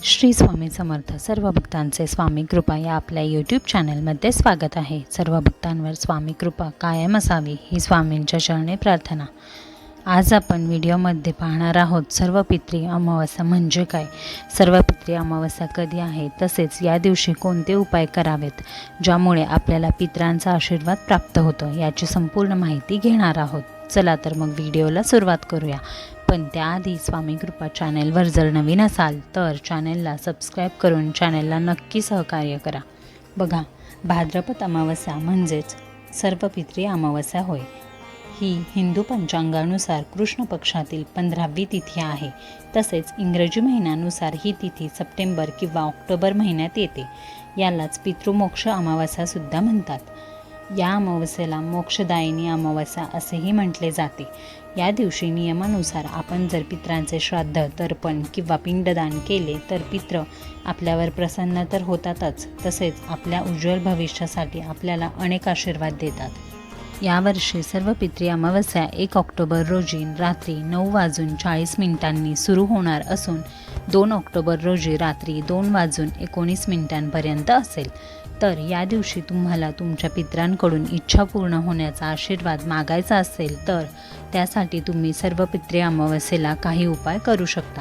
श्री स्वामी समर्थ. सर्व भक्तांचे स्वामी कृपा या आपल्या यूट्यूब चॅनलमध्ये स्वागत आहे. सर्व भक्तांवर स्वामी कृपा कायम असावी ही स्वामींच्या चरणी प्रार्थना. आज आपण व्हिडिओमध्ये पाहणार आहोत सर्व पितरी अमावस्या म्हणजे काय, सर्व पितरी अमावस्या कधी आहे, तसेच या दिवशी कोणते उपाय करावेत ज्यामुळे आपल्याला पितरांचा आशीर्वाद प्राप्त होतो याची संपूर्ण माहिती घेणार आहोत. चला तर मग व्हिडिओला सुरुवात करूया. पण त्याआधी स्वामी कृपा चॅनेलवर जर नवीन असाल तर चॅनेलला सबस्क्राईब करून चॅनेलला नक्की सहकार्य करा. बघा, भाद्रपद अमावस्या म्हणजेच सर्व पितरी अमावस्या होय. ही हिंदू पंचांगानुसार कृष्ण पक्षातील 15वी तिथी आहे. तसेच इंग्रजी महिन्यानुसार ही तिथी सप्टेंबर किंवा ऑक्टोबर महिन्यात येते. यालाच पितृमोक्ष अमावस्यासुद्धा म्हणतात. या अमावस्येला मोक्षदायिनी अमावस्या असेही म्हटले जाते. या दिवशी नियमानुसार आपण जर पितरांचे श्राद्ध, तर्पण किंवा पिंडदान केले तर पितृ आपल्यावर प्रसन्न तर होतातच, तसेच आपल्या उज्ज्वल भविष्यासाठी आपल्याला अनेक आशीर्वाद देतात. यावर्षी सर्व पितरी अमावस्या 1 ऑक्टोबर रोजी रात्री 9:40 सुरू होणार असून 2 ऑक्टोबर रोजी रात्री 2:19 असेल. तर या दिवशी तुम्हाला तुमच्या पितरांकडून इच्छा पूर्ण होण्याचा आशीर्वाद मागायचा असेल तर त्यासाठी तुम्ही सर्व पितरी अमावस्येला काही उपाय करू शकता.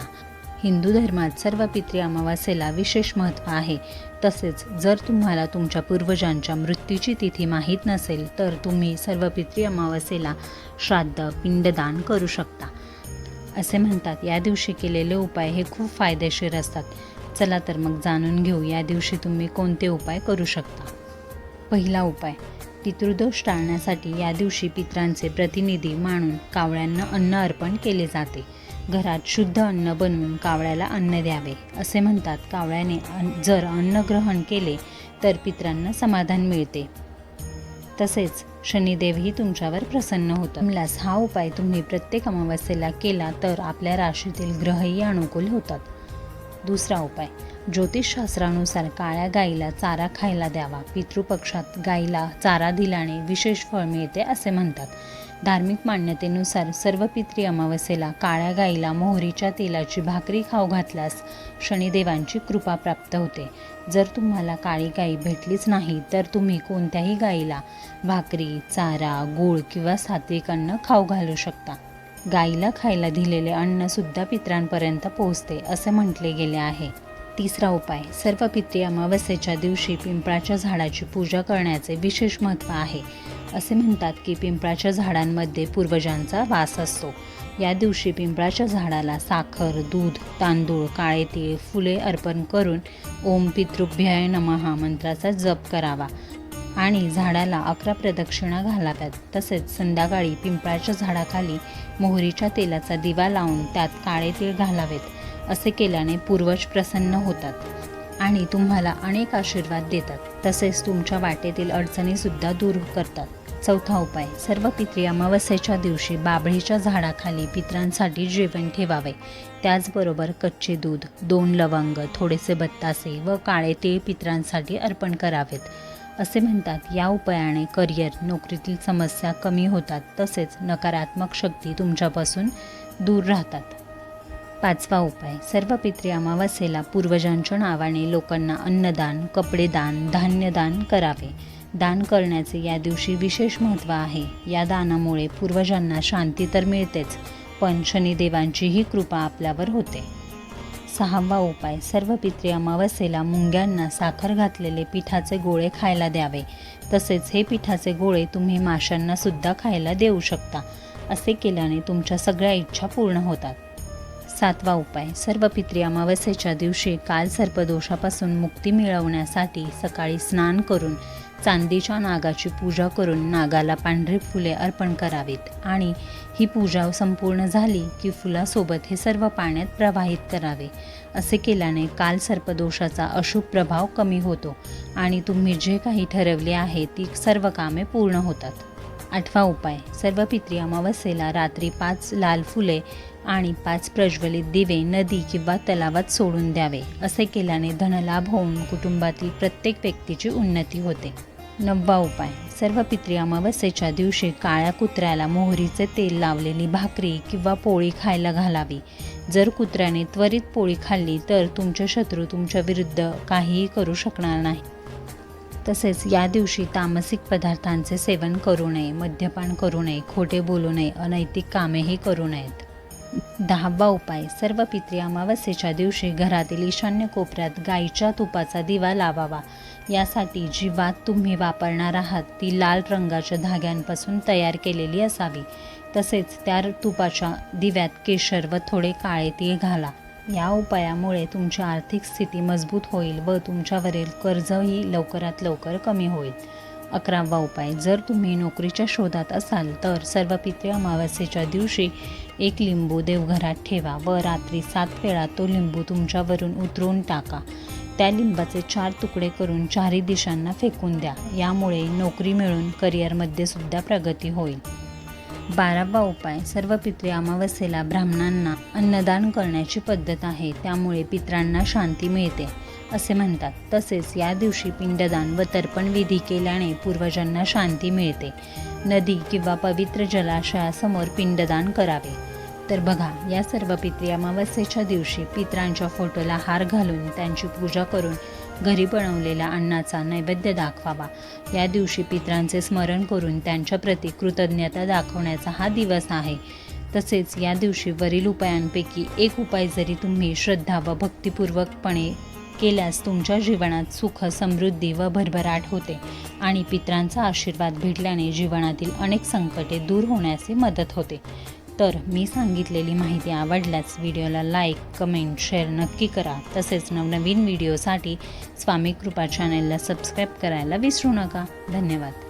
हिंदू धर्मात सर्व पितरी अमावस्येला विशेष महत्त्व आहे. तसेच जर तुम्हाला तुमच्या पूर्वजांच्या मृत्यूची तिथी माहीत नसेल तर तुम्ही सर्व पितरी अमावस्येला श्राद्ध, पिंडदान करू शकता. असे म्हणतात या दिवशी केलेले उपाय हे खूप फायदेशीर असतात. चला तर मग जाणून घेऊ या दिवशी तुम्ही कोणते उपाय करू शकता. पहिला उपाय, पितृदोष टाळण्यासाठी या दिवशी पितरांचे प्रतिनिधी मानून कावळ्यांना अन्न अर्पण केले जाते. घरात शुद्ध अन्न बनवून कावळ्याला अन्न द्यावे. असे म्हणतात कावळ्याने जर अन्न ग्रहण केले तर पितरांना समाधान मिळते. तसेच शनिदेवही तुमच्यावर प्रसन्न होतात. हा उपाय तुम्ही प्रत्येक अमावस्येला केला तर आपल्या राशीतील ग्रहही अनुकूल होतात. दुसरा उपाय, ज्योतिषशास्त्रानुसार काळ्या गाईला चारा खायला द्यावा. पितृपक्षात गाईला चारा दिल्याने विशेष फळ मिळते असे म्हणतात. धार्मिक मान्यतेनुसार सर्व पितरी अमावस्येला काळ्या गाईला मोहरीच्या तेलाची भाकरी खाऊ घातल्यास शनिदेवांची कृपा प्राप्त होते. जर तुम्हाला काळी गाई भेटलीच नाही तर तुम्ही कोणत्याही गाईला भाकरी, चारा, गूळ किंवा सात्विक अन्न खाऊ घालू शकता. गाईला खायला दिलेले अन्नसुद्धा पितरांपर्यंत पोहोचते असे म्हटले गेले आहे. तिसरा उपाय, सर्व पितरी अमावस्येच्या दिवशी पिंपळाच्या झाडाची पूजा करण्याचे विशेष महत्त्व आहे. असे म्हणतात की पिंपळाच्या झाडांमध्ये पूर्वजांचा वास असतो. या दिवशी पिंपळाच्या झाडाला साखर, दूध, तांदूळ, काळे तीळ, फुले अर्पण करून ओम पितृभ्याय नमः मंत्राचा जप करावा आणि झाडाला 11 प्रदक्षिणा घालाव्यात. तसेच संध्याकाळी पिंपळाच्या झाडाखाली मोहरीच्या तेलाचा दिवा लावून त्यात काळे तीळ घालावेत. असे केल्याने पूर्वज प्रसन्न होतात आणि तुम्हाला अनेक आशीर्वाद देतात. तसेच तुमच्या वाटेतील अडचणीसुद्धा दूर करतात. चौथा उपाय, सर्व पितरी अमावस्येच्या दिवशी बाभळीच्या झाडाखाली पितरांसाठी जेवण ठेवावे. त्याचबरोबर कच्चे दूध, 2 लवंग, थोडेसे बत्तासे व काळे तीळ पितरांसाठी अर्पण करावेत. असे म्हणतात या उपायाने करिअर, नोकरीतील समस्या कमी होतात. तसेच नकारात्मक शक्ती तुमच्यापासून दूर राहतात. पाचवा उपाय, सर्व पितरी अमावस्येला पूर्वजांच्या नावाने लोकांना अन्नदान, कपडेदान, धान्यदान करावे. दान करण्याचे या दिवशी विशेष महत्त्व आहे. या दानामुळे पूर्वजांना शांती तर मिळतेच, पण शनिदेवांचीही कृपा आपल्यावर होते. सहावा उपाय, सर्व पितरी अमावस्येला मुंग्यांना साखर घातलेले पिठाचे गोळे खायला द्यावे. तसेच हे पिठाचे गोळे तुम्ही माशांना सुद्धा खायला देऊ शकता. असे केल्याने तुमच्या सगळ्या इच्छा पूर्ण होतात. सातवा उपाय, सर्व पितरी अमावस्येच्या दिवशी कालसर्पदोषापासून मुक्ती मिळवण्यासाठी सकाळी स्नान करून चांदीच्या नागाची पूजा करून नागाला पांढरी फुले अर्पण करावीत आणि ही पूजा संपूर्ण झाली की फुलासोबत हे सर्व पाण्यात प्रवाहित करावे. असे केल्याने कालसर्पदोषाचा अशुभ प्रभाव कमी होतो आणि तुम्ही जे काही ठरवले आहे ती सर्व कामे पूर्ण होतात. आठवा उपाय, सर्व पितरी अमावस्येला रात्री 5 लाल फुले आणि 5 प्रज्वलित दिवे नदी किंवा तलावात सोडून द्यावे. असे केल्याने धनलाभ होऊन कुटुंबातील प्रत्येक व्यक्तीची उन्नती होते. 9वा उपाय, सर्व पितृ अमावस्येच्या दिवशी काळ्या कुत्र्याला मोहरीचे तेल लावलेली भाकरी किंवा पोळी खायला घालावी. जर कुत्र्याने त्वरित पोळी खाल्ली तर तुमचे शत्रू तुमच्या विरुद्ध काहीही करू शकणार नाही. तसेच या दिवशी तामसिक पदार्थांचे सेवन करू नये, मद्यपान करू नये, खोटे बोलू नये, अनैतिक कामेही करू नयेत. 10वा उपाय, सर्व पितृ अमावस्येच्या दिवशी घरातील ईशान्य कोपऱ्यात गाईच्या तुपाचा दिवा लावावा. यासाठी जी वात तुम्ही वापरणार आहात ती लाल रंगाच्या धाग्यांपासून तयार केलेली असावी. तसेच त्या तुपाच्या दिव्यात केशर व थोडे काळे तीळ घाला. या उपायामुळे तुमची आर्थिक स्थिती मजबूत होईल व तुमच्यावरील कर्जही लवकरात लवकर कमी होईल. 11वा उपाय, जर तुम्ही नोकरीच्या शोधात असाल तर सर्व पितृ अमावस्येच्या दिवशी एक लिंबू देवघरात ठेवा व रात्री 7 वेळा तो लिंबू तुमच्यावरून उतरवून टाका. त्या लिंबाचे 4 तुकडे करून 4ही दिशांना फेकून द्या. यामुळे नोकरी मिळून करिअरमध्ये सुद्धा प्रगती होईल. 12वा उपाय, सर्व पितृ अमावस्येला ब्राह्मणांना अन्नदान करण्याची पद्धत आहे. त्यामुळे पितरांना शांती मिळते असे म्हणतात. तसेच या दिवशी पिंडदान व तर्पण विधी केल्याने पूर्वजांना शांती मिळते. नदी किंवा पवित्र जलाशयासमोर पिंडदान करावे. तर बघा, या सर्व पितृ अमावस्येच्या दिवशी पितरांच्या फोटोला हार घालून त्यांची पूजा करून घरी बनवलेल्या अन्नाचा नैवेद्य दाखवावा. या दिवशी पितरांचे स्मरण करून त्यांच्या प्रती कृतज्ञता दाखवण्याचा हा दिवस आहे. तसेच या दिवशी वरील उपायांपैकी एक उपाय जरी तुम्ही श्रद्धा व भक्तिपूर्वकपणे केल्यास तुमच्या जीवनात सुख, समृद्धी व भरभराट होते आणि पितरांचा आशीर्वाद भेटल्याने जीवनातील अनेक संकटे दूर होण्यास मदत होते. तर मी सांगितलेली माहिती आवडल्यास व्हिडिओला लाईक, कमेंट, शेअर नक्की करा. तसेच नवनवीन व्हिडिओसाठी स्वामी कृपा चॅनेलला सबस्क्राईब करायला विसरू नका. धन्यवाद.